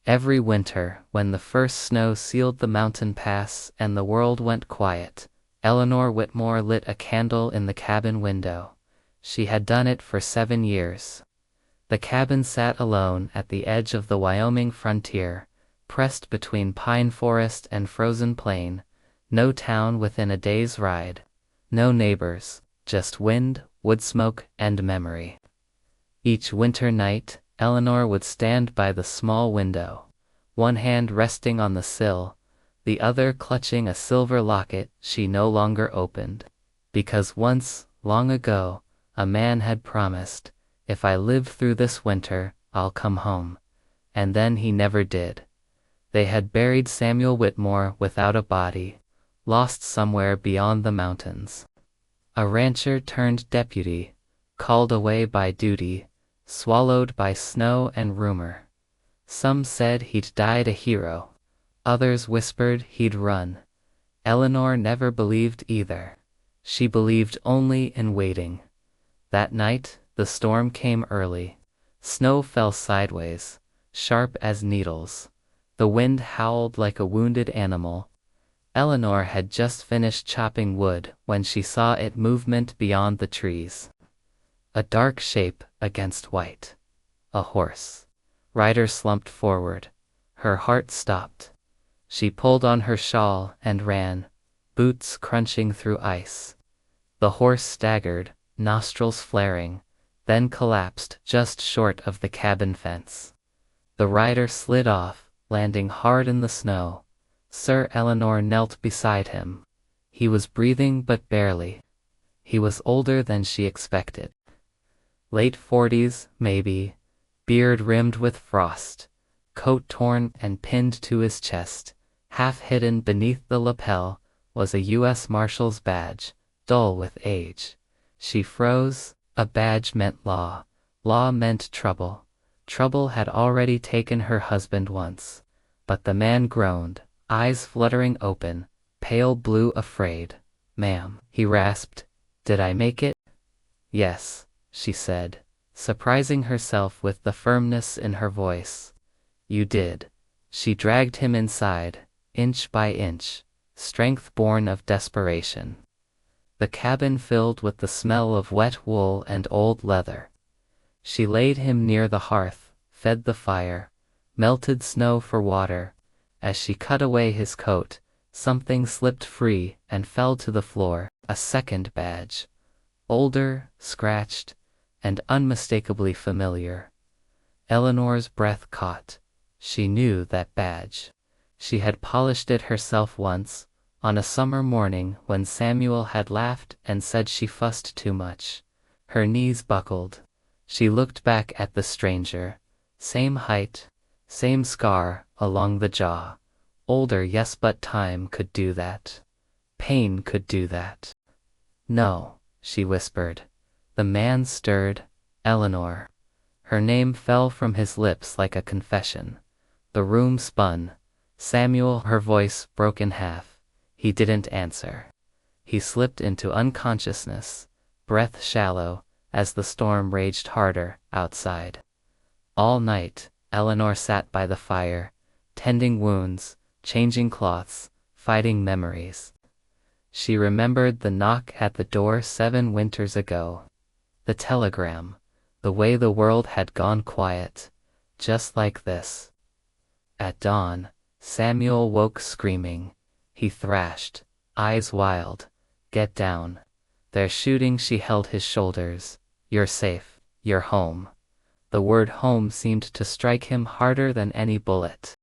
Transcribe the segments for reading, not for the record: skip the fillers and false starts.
Every winter, when the first snow sealed the mountain pass and the world went quiet, Eleanor Whitmore lit a candle in the cabin window. She had done it for 7 years. The cabin sat alone at the edge of the Wyoming frontier, pressed between pine forest and frozen plain, no town within a day's ride, no neighbors, just wind, wood smoke, and memory. Each winter night, Eleanor would stand by the small window, one hand resting on the sill, the other clutching a silver locket she no longer opened, because once, long ago, a man had promised, "If I live through this winter, I'll come home," and then he never did. They had buried Samuel Whitmore without a body, lost somewhere beyond the mountains. A rancher turned deputy, called away by duty, swallowed by snow and rumor. Some said he'd died a hero, others whispered he'd run. Eleanor never believed either. She believed only in waiting. That night, the storm came early. Snow fell sideways, sharp as needles. The wind howled like a wounded animal. Eleanor had just finished chopping wood when she saw it movement beyond the trees. A dark shape against white. A horse. Rider slumped forward. Her heart stopped. She pulled on her shawl and ran, boots crunching through ice. The horse staggered, nostrils flaring, then collapsed just short of the cabin fence. The rider slid off, landing hard in the snow. Sir Eleanor knelt beside him. He was breathing but barely. He was older than she expected. Late 40s, maybe, beard rimmed with frost, coat torn and pinned to his chest. Half hidden beneath the lapel was a U.S. Marshal's badge, dull with age. She froze. A badge meant law. Law meant trouble. Trouble had already taken her husband once. But the man groaned, eyes fluttering open, pale blue afraid. "Ma'am," he rasped, "did I make it?" "Yes," she said, surprising herself with the firmness in her voice. "You did." She dragged him inside, inch by inch, strength born of desperation. The cabin filled with the smell of wet wool and old leather. She laid him near the hearth, fed the fire, melted snow for water. As she cut away his coat, something slipped free and fell to the floor, a second badge. Older, scratched, and unmistakably familiar. Eleanor's breath caught. She knew that badge. She had polished it herself once, on a summer morning when Samuel had laughed and said she fussed too much. Her knees buckled. She looked back at the stranger. Same height, same scar along the jaw. Older, yes, but time could do that. Pain could do that. "No," she whispered. The man stirred. "Eleanor." Her name fell from his lips like a confession. The room spun. "Samuel," her voice broke in half. He didn't answer. He slipped into unconsciousness, breath shallow, as the storm raged harder outside. All night, Eleanor sat by the fire, tending wounds, changing cloths, fighting memories. She remembered the knock at the door 7 winters ago. The telegram, the way the world had gone quiet, just like this. At dawn, Samuel woke screaming. He thrashed, eyes wild. "Get down. They're shooting." She held his shoulders. "You're safe. You're home." The word home seemed to strike him harder than any bullet.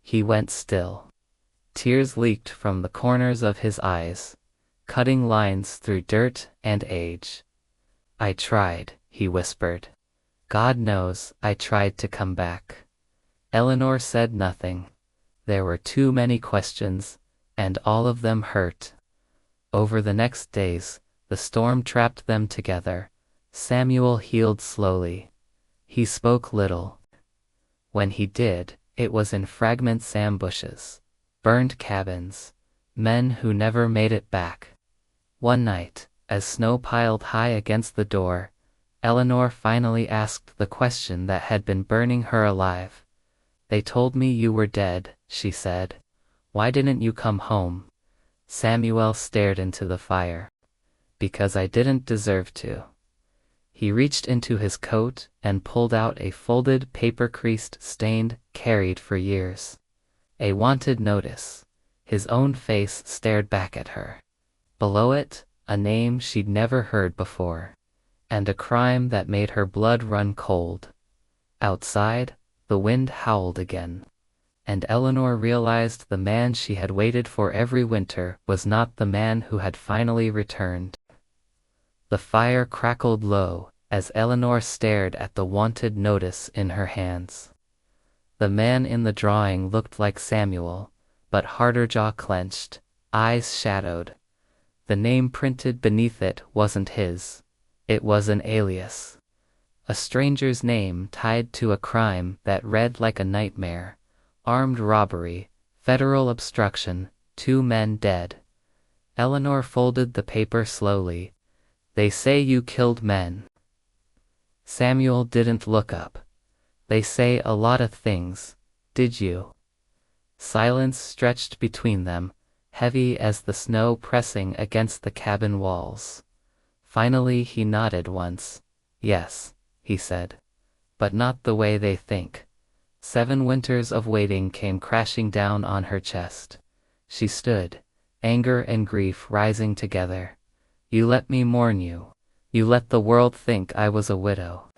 He went still. Tears leaked from the corners of his eyes, cutting lines through dirt and age. "I tried," he whispered. "God knows I tried to come back." Eleanor said nothing. There were too many questions, and all of them hurt. Over the next days, the storm trapped them together. Samuel healed slowly. He spoke little. When he did, it was in fragments: ambushes, burned cabins, men who never made it back. One night, as snow piled high against the door, Eleanor finally asked the question that had been burning her alive. They told me you were dead, she said. Why didn't you come home? Samuel stared into the fire. Because I didn't deserve to. He reached into his coat and pulled out a folded paper creased, stained, carried for years. A wanted notice. His own face stared back at her. Below it, a name she'd never heard before. And a crime that made her blood run cold. Outside, the wind howled again. And Eleanor realized the man she had waited for every winter was not the man who had finally returned. The fire crackled low as Eleanor stared at the wanted notice in her hands. The man in the drawing looked like Samuel, but harder, jaw clenched, eyes shadowed. The name printed beneath it wasn't his. It was an alias. A stranger's name tied to a crime that read like a nightmare. Armed robbery, federal obstruction, 2 men dead. Eleanor folded the paper slowly. They say you killed men. Samuel didn't look up. They say a lot of things. Did you? Silence stretched between them, heavy as the snow pressing against the cabin walls. Finally he nodded once. Yes, he said. But not the way they think. 7 winters of waiting came crashing down on her chest. She stood, anger and grief rising together. You let me mourn you. You let the world think I was a widow.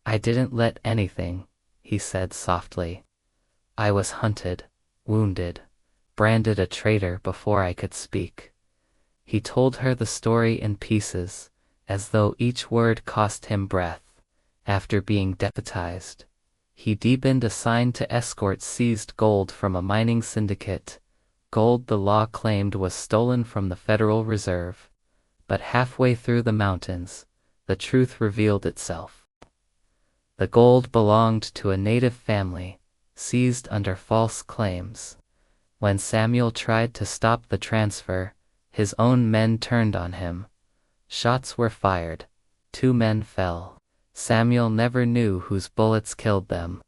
I didn't let anything, he said softly. I was hunted, wounded, branded a traitor before I could speak. He told her the story in pieces, as though each word cost him breath. After being deputized, he deepened a sign to escort seized gold from a mining syndicate, gold the law claimed was stolen from the Federal Reserve. But halfway through the mountains, the truth revealed itself. The gold belonged to a native family, seized under false claims. When Samuel tried to stop the transfer, his own men turned on him. Shots were fired. 2 men fell. Samuel never knew whose bullets killed them.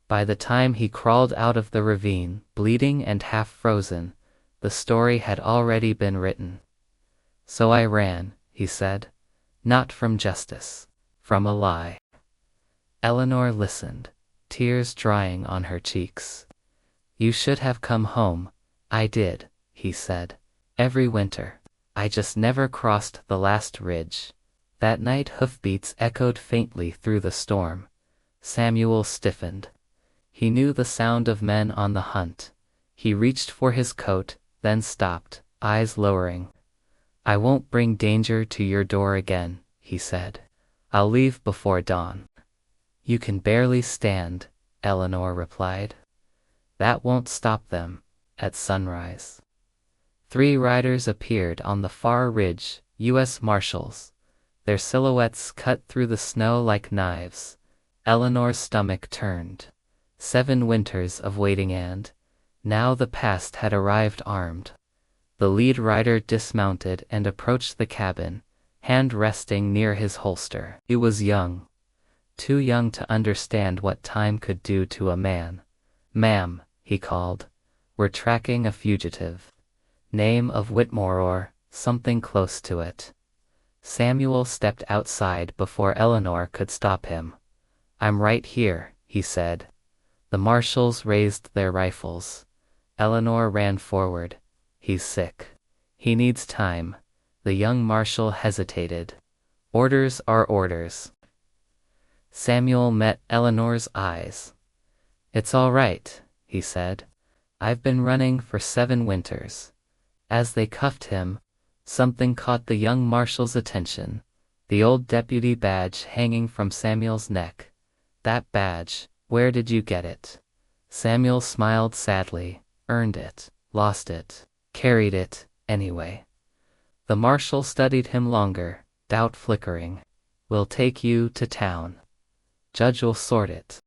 By the time he crawled out of the ravine, bleeding and half frozen, the story had already been written. So I ran, he said. Not from justice. From a lie. Eleanor listened, tears drying on her cheeks. You should have come home. I did, he said. Every winter. I just never crossed the last ridge. That night hoofbeats echoed faintly through the storm. Samuel stiffened. He knew the sound of men on the hunt. He reached for his coat, then stopped, eyes lowering. I won't bring danger to your door again, he said. I'll leave before dawn. You can barely stand, Eleanor replied. That won't stop them. At sunrise. 3 riders appeared on the far ridge, U.S. Marshals. Their silhouettes cut through the snow like knives. Eleanor's stomach turned. 7 winters of waiting and, now the past had arrived armed. The lead rider dismounted and approached the cabin, hand resting near his holster. He was young. Too young to understand what time could do to a man. Ma'am, he called. We're tracking a fugitive. Name of Whitmore or something close to it. Samuel stepped outside before Eleanor could stop him. I'm right here, he said. The marshals raised their rifles. Eleanor ran forward. He's sick. He needs time. The young marshal hesitated. Orders are orders. Samuel met Eleanor's eyes. It's all right, he said. I've been running for 7 winters. As they cuffed him, something caught the young marshal's attention. The old deputy badge hanging from Samuel's neck. That badge, where did you get it? Samuel smiled sadly. Earned it, lost it, carried it, anyway. The marshal studied him longer, doubt flickering. We'll take you to town. Judge will sort it.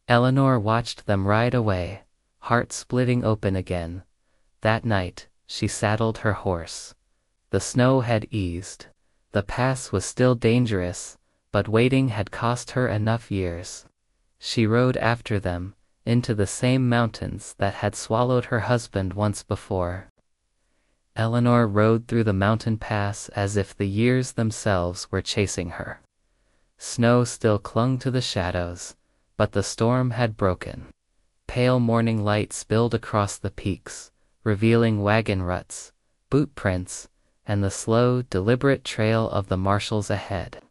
Eleanor watched them ride away, heart splitting open again. That night, she saddled her horse. The snow had eased. The pass was still dangerous, but waiting had cost her enough years. She rode after them, into the same mountains that had swallowed her husband once before. Eleanor rode through the mountain pass as if the years themselves were chasing her. Snow still clung to the shadows, but the storm had broken. Pale morning light spilled across the peaks, revealing wagon ruts, boot prints, and the slow, deliberate trail of the marshals ahead.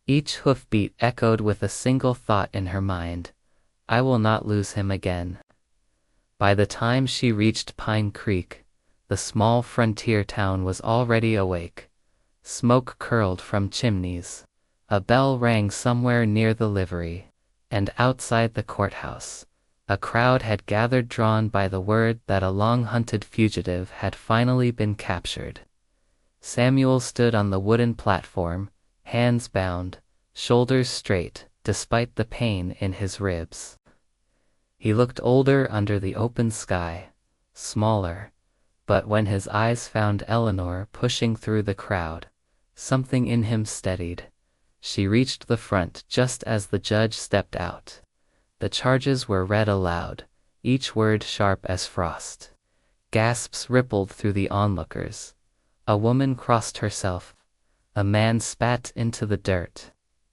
Each hoofbeat echoed with a single thought in her mind: I will not lose him again. By the time she reached Pine Creek, the small frontier town was already awake. Smoke curled from chimneys. A bell rang somewhere near the livery, and outside the courthouse, a crowd had gathered, drawn by the word that a long-hunted fugitive had finally been captured. Samuel stood on the wooden platform, hands bound, shoulders straight, despite the pain in his ribs. He looked older under the open sky, smaller, but when his eyes found Eleanor pushing through the crowd, something in him steadied. She reached the front just as the judge stepped out. The charges were read aloud, each word sharp as frost. Gasps rippled through the onlookers. A woman crossed herself. A man spat into the dirt.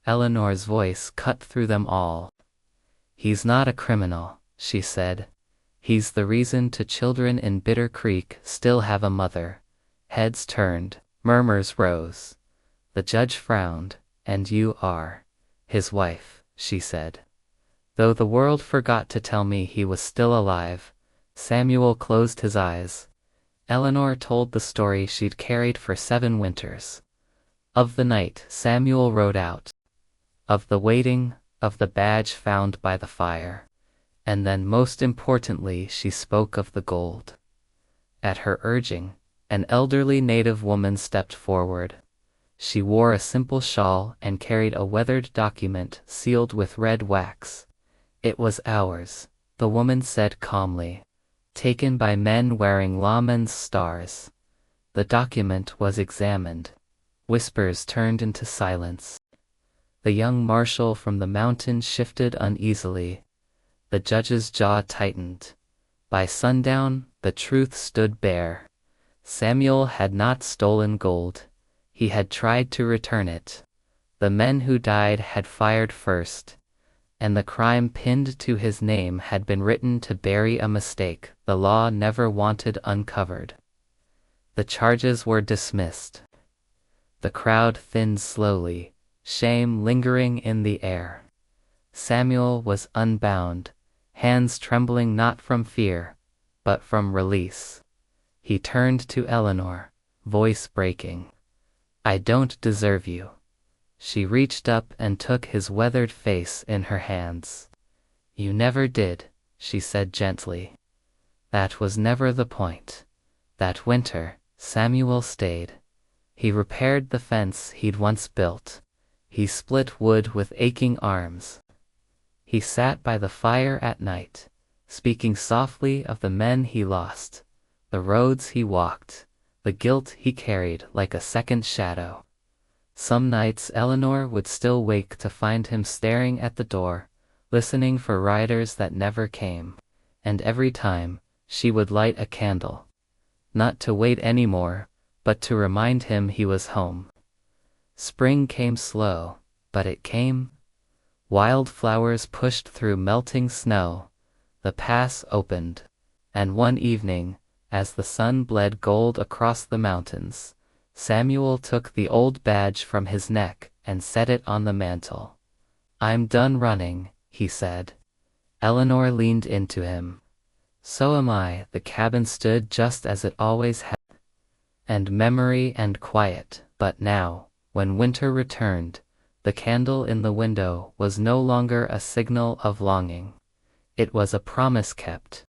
Eleanor's voice cut through them all. He's not a criminal, she said. He's the reason two children in Bitter Creek still have a mother. Heads turned, murmurs rose. The judge frowned. And you are his wife, she said. Though the world forgot to tell me he was still alive. Samuel closed his eyes. Eleanor told the story she'd carried for 7 winters. Of the night Samuel rode out. Of the waiting, of the badge found by the fire. And then most importantly she spoke of the gold. At her urging, an elderly native woman stepped forward. She wore a simple shawl and carried a weathered document sealed with red wax. It was ours, the woman said calmly, taken by men wearing lawman's stars. The document was examined. Whispers turned into silence. The young marshal from the mountain shifted uneasily. The judge's jaw tightened. By sundown, the truth stood bare. Samuel had not stolen gold. He had tried to return it. The men who died had fired first, and the crime pinned to his name had been written to bury a mistake the law never wanted uncovered. The charges were dismissed. The crowd thinned slowly, shame lingering in the air. Samuel was unbound, hands trembling not from fear, but from release. He turned to Eleanor, voice breaking. I don't deserve you. She reached up and took his weathered face in her hands. You never did, she said gently. That was never the point. That winter, Samuel stayed. He repaired the fence he'd once built. He split wood with aching arms. He sat by the fire at night, speaking softly of the men he lost, the roads he walked, the guilt he carried like a second shadow. Some nights Eleanor would still wake to find him staring at the door, listening for riders that never came, and every time, she would light a candle. Not to wait anymore, but to remind him he was home. Spring came slow, but it came. Wild flowers pushed through melting snow. The pass opened, and one evening, as the sun bled gold across the mountains, Samuel took the old badge from his neck and set it on the mantel. I'm done running, he said. Eleanor leaned into him. So am I. The cabin stood just as it always had, and memory and quiet, but now, when winter returned, the candle in the window was no longer a signal of longing. It was a promise kept.